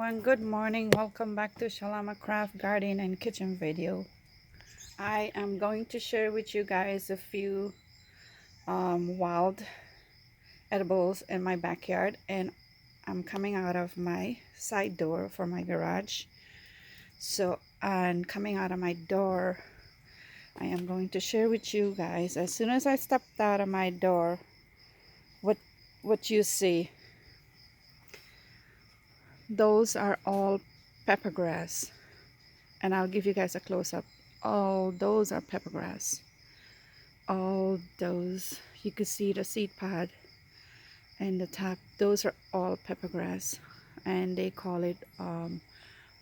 everyone, good morning. Welcome back to Shalama Craft Garden and Kitchen video. I am going to share with you guys a few wild edibles in my backyard, and I'm coming out of my side door for my garage. And coming out of my door, I am going to share with you guys, as soon as I stepped out of my door, what you see. Those are all pepper grass, and I'll give you guys a close-up. All those are pepper grass. All those, you could see the seed pod and the top, those are all pepper grass, and they call it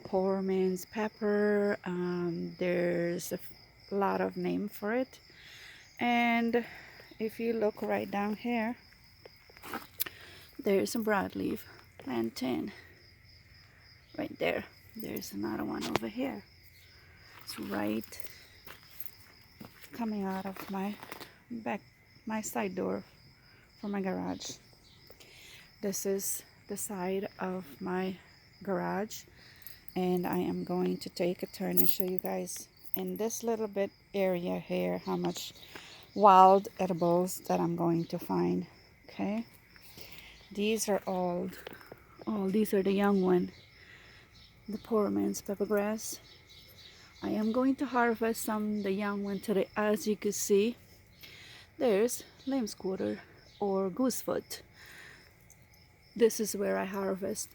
poor man's pepper. There's a lot of name for it, and if you look right down here, there's a broadleaf plantain right there. There's another one over here. It's right coming out of my side door for my garage. This is the side of my garage, and I am going to take a turn and show you guys in this little bit area here how much wild edibles that I'm going to find. Okay, these are these are the young one, the poor man's pepper grass. I am going to harvest the young one today. As you can see, there's lamb's quarter or goosefoot. This is where I harvest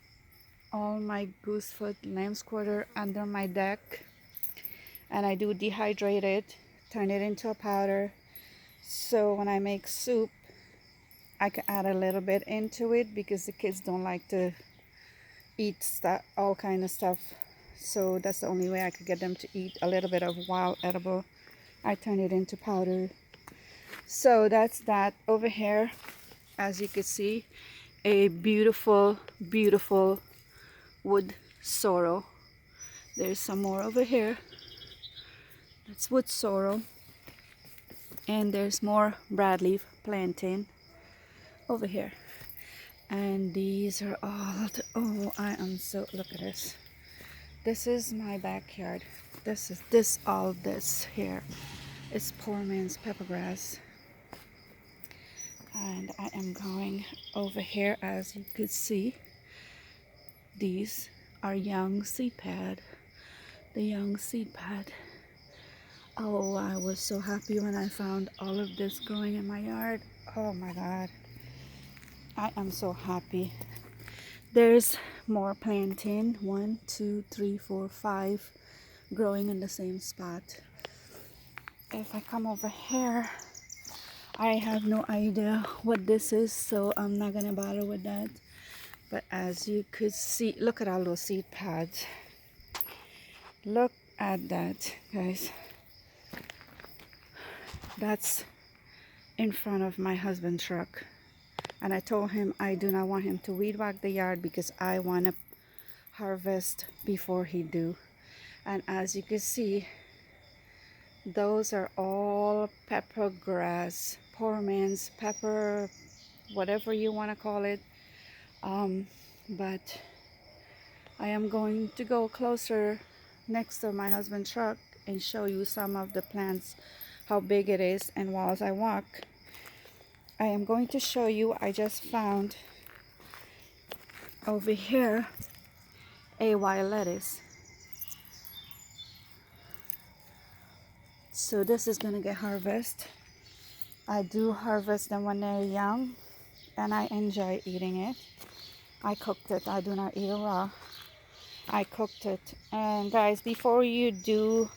all my goosefoot, lamb's quarter under my deck, and I do dehydrate it, turn it into a powder, so when I make soup I can add a little bit into it, because the kids don't like to eat all kind of stuff. So that's the only way I could get them to eat a little bit of wild edible. I turn it into powder. So that's that. Over here, as you can see, a beautiful wood sorrel. There's some more over here. That's wood sorrel. And there's more broadleaf plantain over here. And these are all I am so, look at this. This is my backyard. This here is poor man's pepper grass. And I am going over here. As you could see, these are young seed pad. The young seed pad. Oh, I was so happy when I found all of this growing in my yard. Oh my God, I am so happy. There's more plantain, 1, 2, 3, 4, 5 growing in the same spot. If I come over here, I have no idea what this is, so I'm not gonna bother with that. But as you could see, look at all those seed pads. Look at that, guys. That's in front of my husband's truck. And I told him I do not want him to weed whack the yard, because I want to harvest before he do. And as you can see, those are all pepper grass, poor man's pepper, whatever you want to call it. But I am going to go closer next to my husband's truck and show you some of the plants, how big it is. And while I walk, I am going to show you, I just found over here a wild lettuce. So this is going to get harvested. I do harvest them when they're young, and I enjoy eating it. I cooked it. I do not eat it raw. I cooked it. And guys, before you do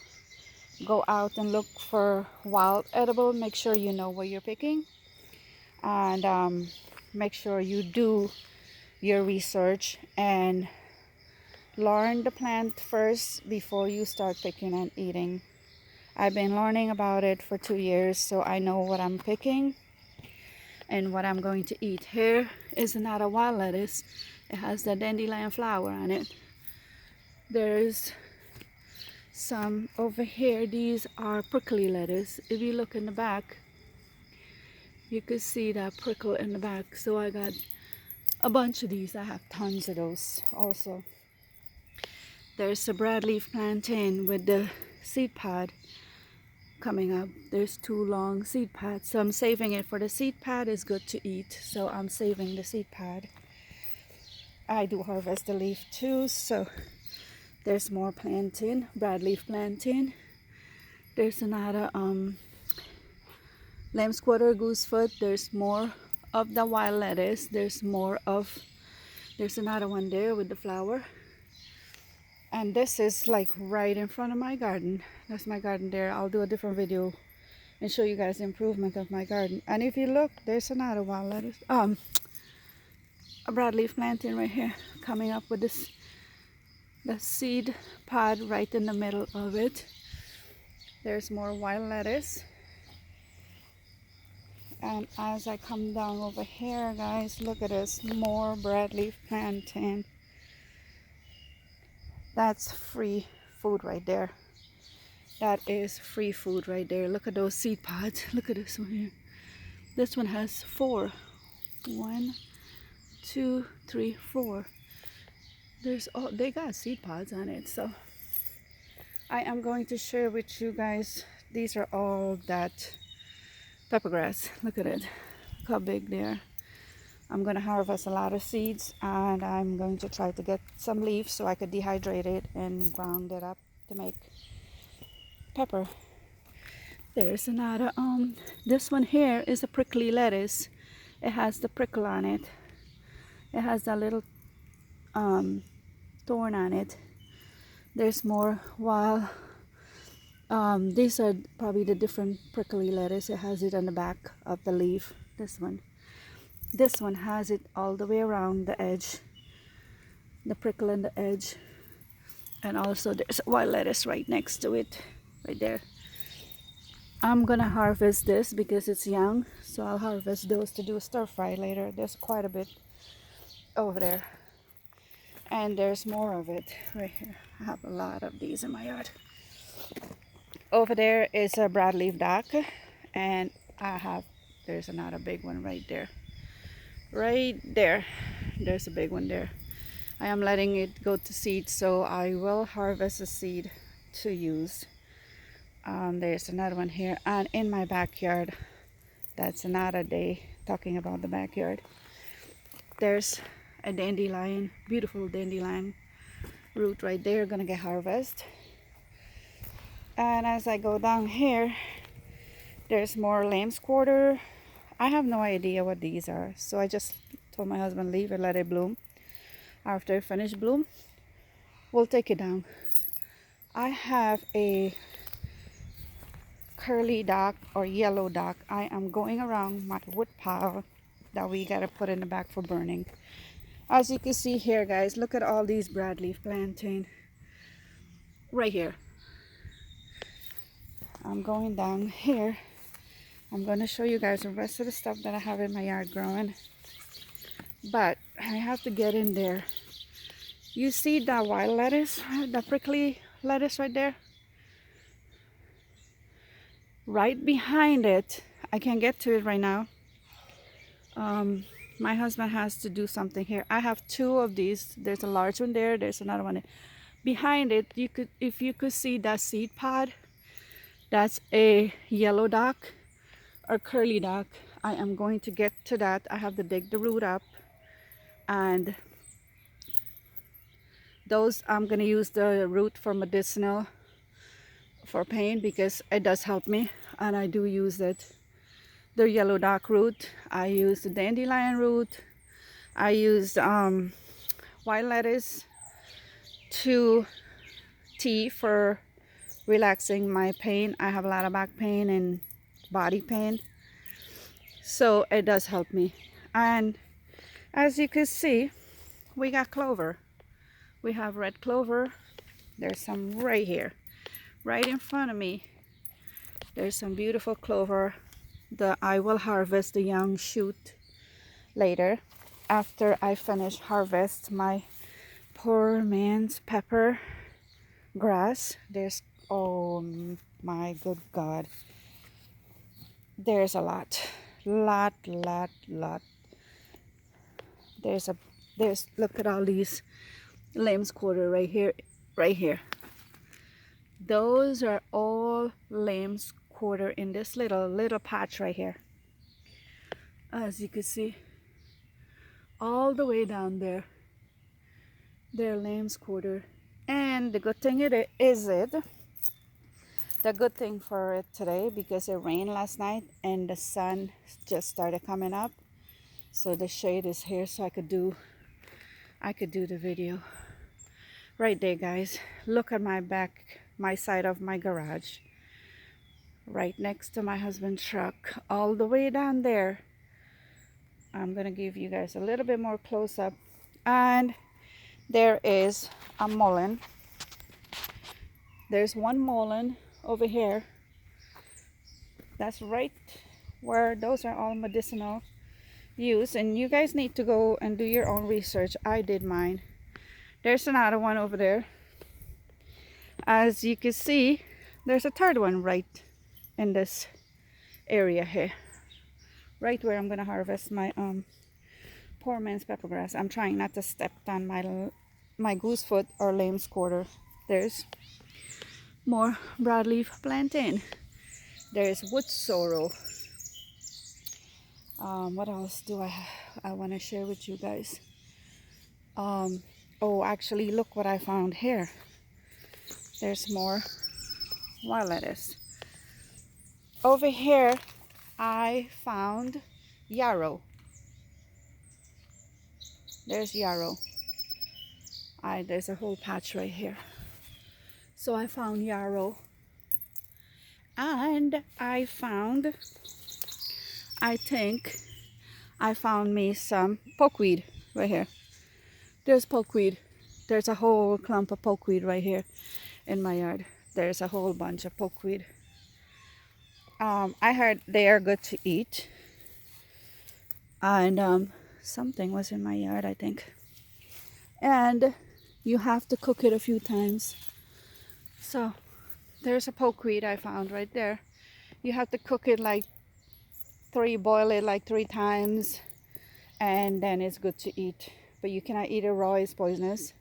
go out and look for wild edible, make sure you know what you're picking. And make sure you do your research and learn the plant first before you start picking and eating. I've been learning about it for 2 years, so I know what I'm picking and what I'm going to eat. Here is another wild lettuce. It has the dandelion flower on it. There's some over here. These are prickly lettuce. If you look in the back, you could see that prickle in the back. So I got a bunch of these. I have tons of those also. There's a broadleaf plantain with the seed pod coming up. There's 2 long seed pods, so I'm saving it. For the seed pod is good to eat, so I'm saving the seed pod. I do harvest the leaf too, so there's more plantain, broadleaf plantain. There's another lamb's quarter, goosefoot. There's more of the wild lettuce. There's another one there with the flower. And this is like right in front of my garden. That's my garden there. I'll do a different video and show you guys the improvement of my garden. And if you look, there's another wild lettuce, a broadleaf plantain right here, coming up with this, the seed pod right in the middle of it. There's more wild lettuce. And as I come down over here, guys, look at this, more broadleaf plantain. That's free food right there. That is free food right there. Look at those seed pods. Look at this one here. This one has 4. 1, 2, 3, 4. They got seed pods on it. So I am going to share with you guys. These are all that pepper grass. Look at it. Look how big they are. I'm going to harvest a lot of seeds, and I'm going to try to get some leaves so I could dehydrate it and ground it up to make pepper. There's another, this one here is a prickly lettuce. It has the prickle on it. It has a little thorn on it. There's more wild. These are probably the different prickly lettuce. It has it on the back of the leaf. This one has it all the way around the edge, the prickle in the edge. And also there's wild lettuce right next to it, right there. I'm gonna harvest this because it's young, so I'll harvest those to do a stir fry later. There's quite a bit over there, and there's more of it right here. I have a lot of these in my yard. Over there is a broadleaf dock, and there's another big one right there. Right there, there's a big one there. I am letting it go to seed, so I will harvest a seed to use. There's another one here, and in my backyard, that's another day talking about the backyard. There's a dandelion, beautiful dandelion root right there, gonna get harvested. And as I go down here, there's more lamb's quarter. I have no idea what these are, so I just told my husband leave it, let it bloom. After it finish bloom, we'll take it down. I have a curly dock or yellow dock. I am going around my wood pile that we gotta put in the back for burning. As you can see here, guys, look at all these broadleaf plantain right here. I'm going down here. I'm going to show you guys the rest of the stuff that I have in my yard growing. But I have to get in there. You see that wild lettuce, the prickly lettuce right there? Right behind it, I can't get to it right now. My husband has to do something here. I have 2 of these. There's a large one there. There's another one. Behind it, if you could see that seed pod, that's a yellow dock or curly dock. I am going to get to that. I have to dig the root up, and those I'm going to use the root for medicinal, for pain, because it does help me, and I do use it. The yellow dock root, I use the dandelion root, I use wild lettuce to tea for relaxing my pain. I have a lot of back pain and body pain, so it does help me. And as you can see, we got clover. We have red clover. There's some right here, right in front of me. There's some beautiful clover that I will harvest the young shoot later after I finish harvest my poor man's pepper grass. There's, oh my good God, there's a lot. There's look at all these lamb's quarter right here. right here. Those are all lamb's quarter in this little patch right here. As you can see, all the way down there, they're lamb's quarter. And the good thing the good thing for it today, because it rained last night and the sun just started coming up, so the shade is here, so I could do the video right there, guys. Look at my side of my garage, right next to my husband's truck, all the way down there. I'm gonna give you guys a little bit more close up. And there is a mullen. There's one mullen over here. That's right where those are all medicinal use, and you guys need to go and do your own research. I did mine. There's another one over there. As you can see, there's a third one right in this area here, right where I'm gonna harvest my poor man's peppergrass. I'm trying not to step on my goosefoot or lamb's quarter. There's more broadleaf plantain. There's wood sorrel. What else do I want to share with you guys? Oh, actually, look what I found here. There's more wild lettuce. Over here, I found yarrow. There's yarrow. There's a whole patch right here. So I found yarrow. And I think I found me some pokeweed right here. There's pokeweed. There's a whole clump of pokeweed right here in my yard. There's a whole bunch of pokeweed. I heard they are good to eat. And something was in my yard, I think. And you have to cook it a few times. So there's a pokeweed I found right there. You have to cook it boil it like 3 times, and then it's good to eat. But you cannot eat it raw, it's poisonous.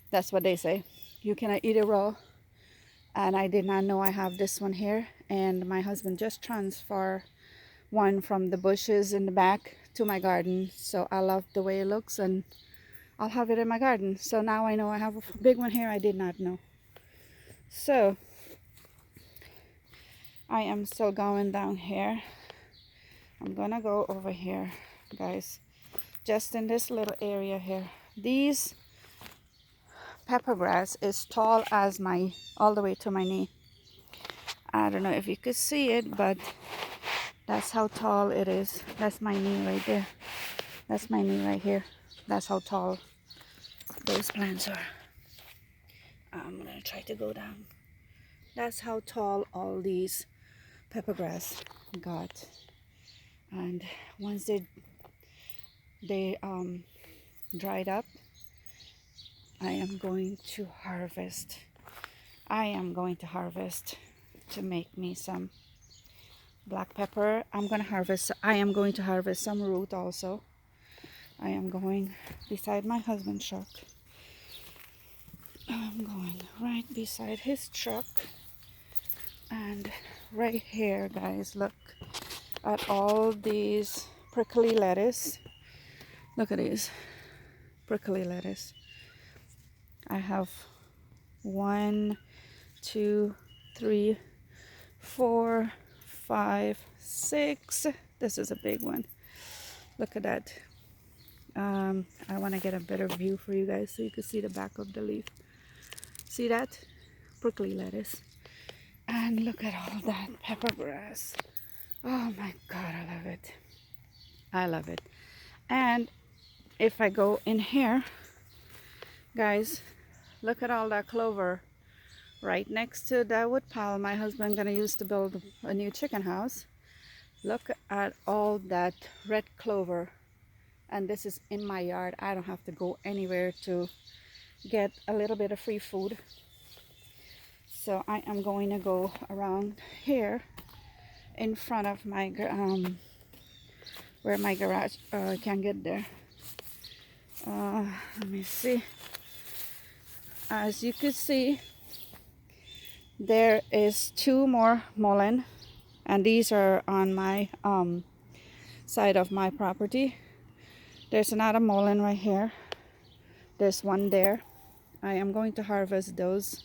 That's what they say. You cannot eat it raw. And I did not know I have this one here. And my husband just transferred one from the bushes in the back to my garden. So I love the way it looks, and I'll have it in my garden. So now I know I have a big one here. I did not know. So I am still going down here. I'm gonna go over here, guys, just in this little area here. These peppergrass is tall as all the way to my knee. I don't know if you could see it, but that's how tall it is. That's my knee right there. That's my knee right here. That's how tall those plants are. I'm gonna try to go down. That's how tall all these peppergrass got. And once they dried up, I am going to harvest. To make me some black pepper. I am going to harvest some root also. I am going beside my husband's truck. I'm going right beside his truck. And right here, guys, look at all these prickly lettuce. Look at these prickly lettuce. I have 1, 2, 3, 4, 5, 6. This is a big one. Look at that. I want to get a better view for you guys so you can see the back of the leaf. See that? Prickly lettuce. And look at all that peppergrass. Oh my God, I love it. I love it. And if I go in here, guys, look at all that clover right next to that wood pile my husband gonna use to build a new chicken house. Look at all that red clover. And this is in my yard. I don't have to go anywhere to get a little bit of free food. So I am going to go around here in front of my where my garage can get there. Let me see. as you could see, there is 2 more mullen, and these are on my side of my property. There's another mullen right here. There's one there. I am going to harvest those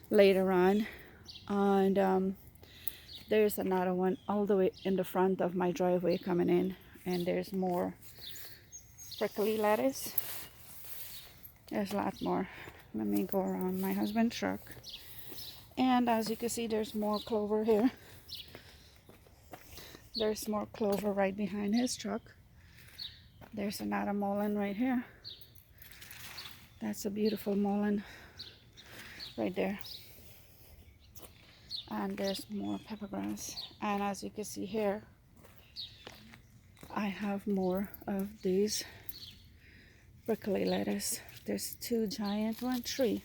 later on. And there's another one all the way in the front of my driveway coming in. And there's more prickly lettuce. There's a lot more. Let me go around my husband's truck. And as you can see, there's more clover here. There's more clover right behind his truck. There's another mullen right here. That's a beautiful mullen right there. And there's more peppergrass. And as you can see here, I have more of these prickly lettuce. There's 2 giant ones, 3.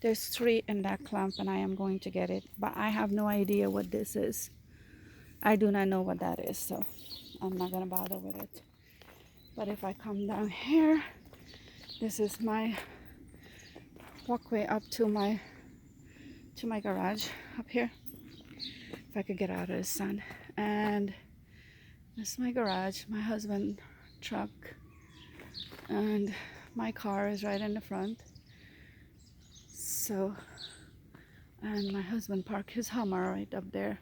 There's 3 in that clump, and I am going to get it. But I have no idea what this is. I do not know what that is, so I'm not gonna bother with it. But if I come down here, this is my walkway up to my garage up here. If I could get out of the sun. And this is my garage, my husband's truck, and my car is right in the front. So, and my husband parked his Hummer right up there.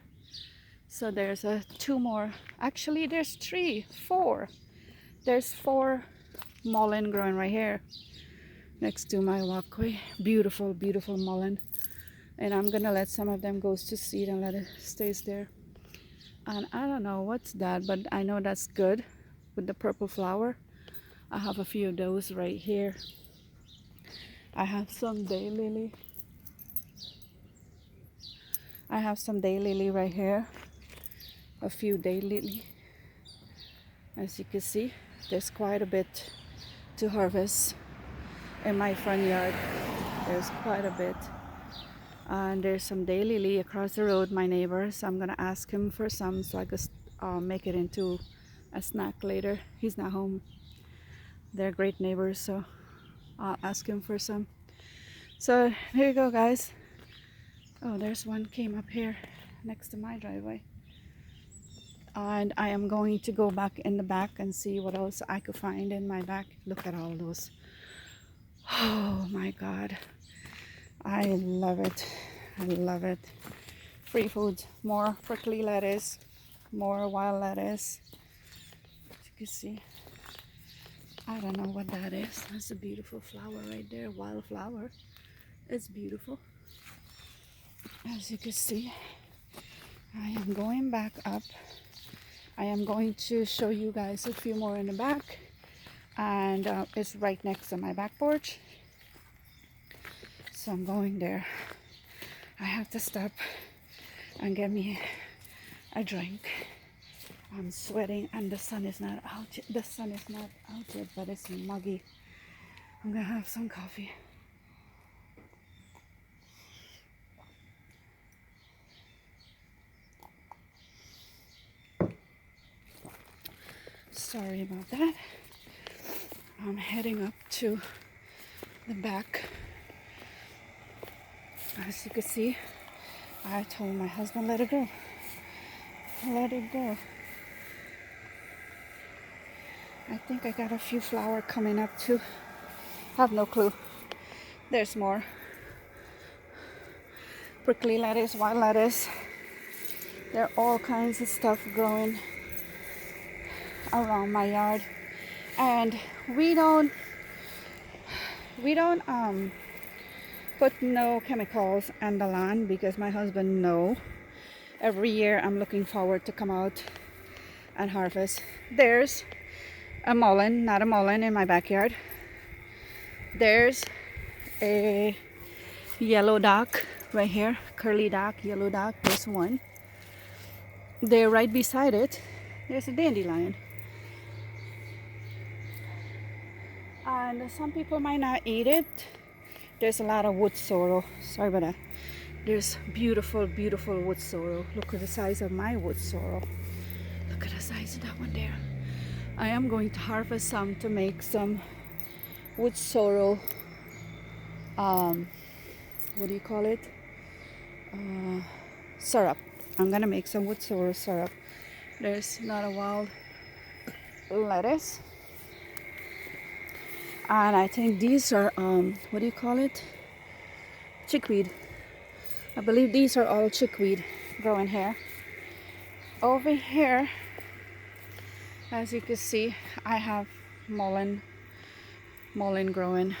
So there's 2 more. Actually, there's 3, 4. There's 4 mullen growing right here next to my walkway. Beautiful, beautiful mullen. And I'm gonna let some of them go to seed and let it stays there. And I don't know what's that, but I know that's good with the purple flower. I have a few of those right here. I have some daylily. I have some daylily right here. A few daylily. As you can see, there's quite a bit to harvest in my front yard. There's quite a bit. And there's some daylily across the road, my neighbor. So I'm gonna ask him for some so I could make it into a snack later. He's not home. They're great neighbors, so I'll ask him for some. So here you go, guys. Oh, there's one came up here next to my driveway. And I am going to go back in the back and see what else I could find in my back. Look at all those. Oh my God. I love it. I love it. Free food. More prickly lettuce. More wild lettuce. As you can see. I don't know what that is. That's a beautiful flower right there. Wildflower. It's beautiful. As you can see, I am going back up. I am going to show you guys a few more in the back. And it's right next to my back porch. So I'm going there. I have to stop and get me a drink. I'm sweating and the sun is not out yet. The sun is not out yet, but it's muggy. I'm gonna have some coffee. Sorry about that. I'm heading up to the back. As you can see, I told my husband, let it go. Let it go. I think I got a few flowers coming up too. Have no clue. There's more. Prickly lettuce, wild lettuce. There are all kinds of stuff growing around my yard. And we don't put no chemicals on the lawn because my husband knows. Every year I'm looking forward to come out and harvest. There's a mullen, not a mullen in my backyard. There's a yellow dock right here, curly dock, yellow dock. There's one. There right beside it, there's a dandelion. And some people might not eat it. There's a lot of wood sorrel. Sorry about that. There's beautiful, beautiful wood sorrel. Look at the size of my wood sorrel. Look at the size of that one there. I am going to harvest some to make some wood sorrel what do you call it? Syrup. I'm gonna make some with sorrel syrup. There's not a wild lettuce, and I think these are what do you call it? Chickweed. I believe these are all chickweed growing here. Over here, as you can see, I have mullen growing.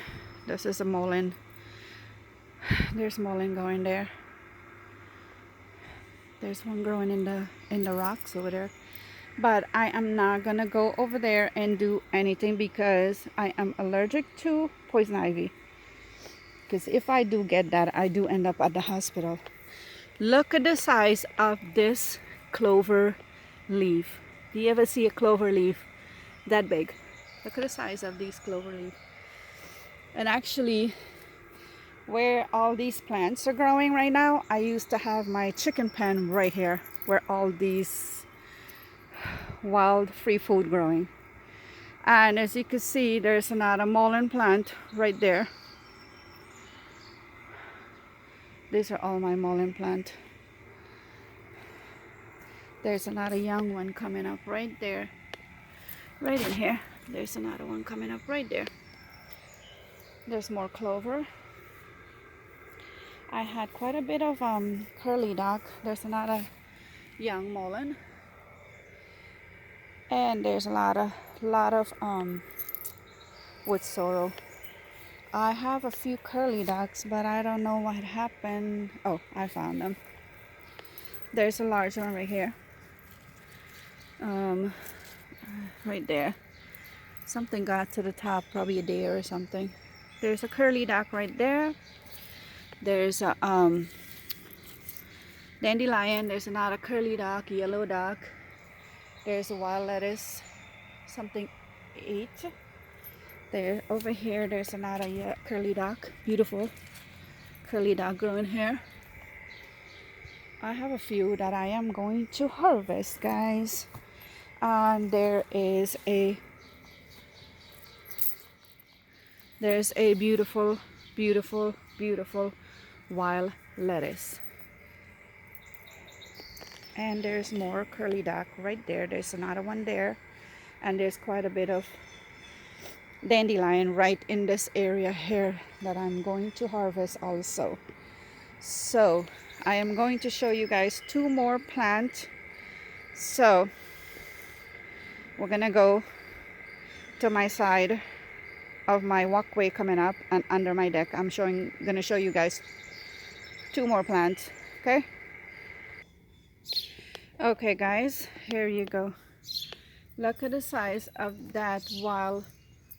This is a mullen. There's mullen going there. There's one growing in the rocks over there. But I am not gonna go over there and do anything because I am allergic to poison ivy. Because if I do get that, I do end up at the hospital. Look at the size of this clover leaf. Do you ever see a clover leaf that big? Look at the size of these clover leaves. And actually, where all these plants are growing right now, I used to have my chicken pen right here, where all these wild free food growing. And as you can see, there's another Mullen plant right there. These are all my Mullen plant. There's another young one coming up right there. Right in here. There's another one coming up right there. There's more clover. I had quite a bit of curly dock. There's another young mullen. And there's a lot of wood sorrel. I have a few curly docks, but I don't know what happened. Oh, I found them. There's a large one right here. Right there. Something got to the top, probably a deer or something. There's a curly dock right there. There's a dandelion. There's another curly dock, yellow dock. There's a wild lettuce. Something ate. There, over here, there's another curly dock. Beautiful curly dock growing here. I have a few that I am going to harvest, guys. And there's a beautiful, beautiful, beautiful wild lettuce. And there's more curly dock right there. There's another one there. And there's quite a bit of dandelion right in this area here that I'm going to harvest also. So I am going to show you guys two more plants. So we're gonna go to my side of my walkway coming up and under my deck. I'm gonna show you guys two more plants. Okay guys, here you go. Look at the size of that wild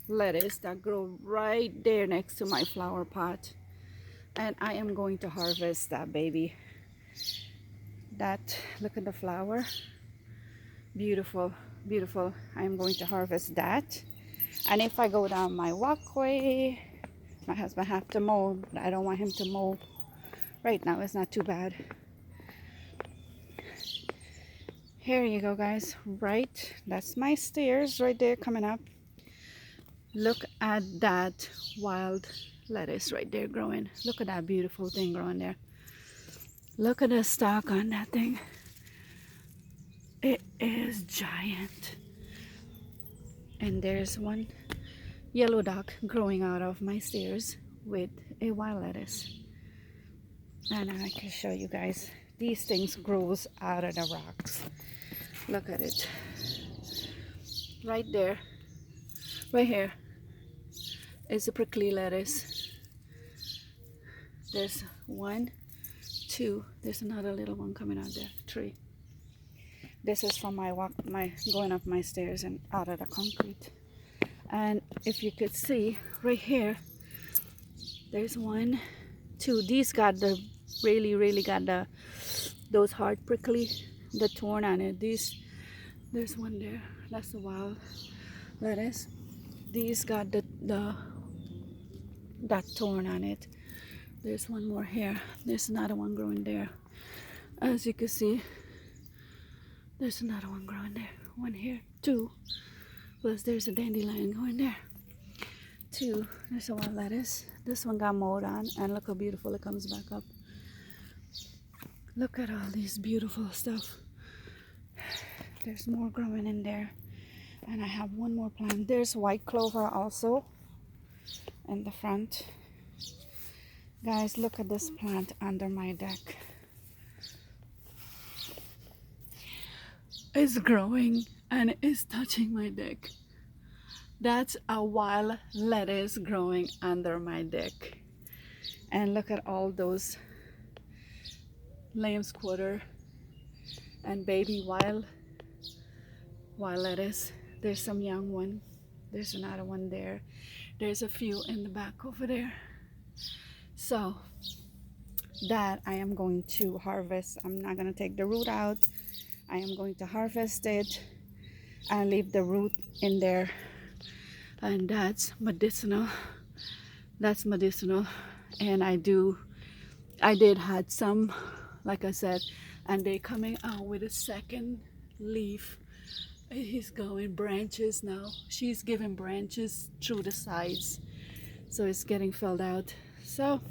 lettuce that grow right there next to my flower pot. And I am going to harvest that baby. Look at the flower. Beautiful, beautiful. I am going to harvest that. And if I go down my walkway, my husband have to mow. I don't want him to mow right now. It's not too bad. Here you go, guys. Right, that's my stairs right there coming up. Look at that wild lettuce right there growing. Look at that beautiful thing growing there. Look at the stalk on that thing. It is giant. And there's one yellow dock growing out of my stairs with a wild lettuce. And I can show you guys. These things grows out of the rocks. Look at it. Right there. Right here is a prickly lettuce. There's one, two. There's another little one coming out there. Three. This is from my going up my stairs and out of the concrete. And if you could see right here, there's one, two. These got the really got those hard prickly, the thorn on it. There's one there. That's the wild lettuce. These got that thorn on it. There's one more here. There's another one growing there. As you can see, there's another one growing there. One here, two. Plus there's a dandelion going there. two. There's a wild lettuce. This one got mold on, and look how beautiful it comes back up. Look at all these beautiful stuff. There's more growing in there. And I have one more plant. There's white clover also in the front. Guys, look at this plant under my deck. It's growing and it's touching my deck. That's a wild lettuce growing under my deck. And look at all those lamb's quarter and baby wild lettuce. There's some young one. There's another one there. There's a few in the back over there. So that I am going to harvest. I'm not going to take the root out. I am going to harvest it and leave the root in there. And that's medicinal. That's medicinal. And I did had some, like I said, and they coming out with a second leaf. He's going branches now. She's giving branches through the sides, so it's getting filled out. So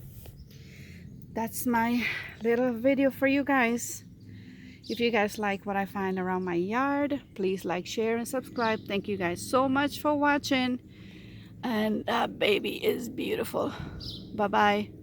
that's my little video for you guys. If you guys like what I find around my yard, please like, share, and subscribe. Thank you guys so much for watching. And that baby is beautiful. Bye bye.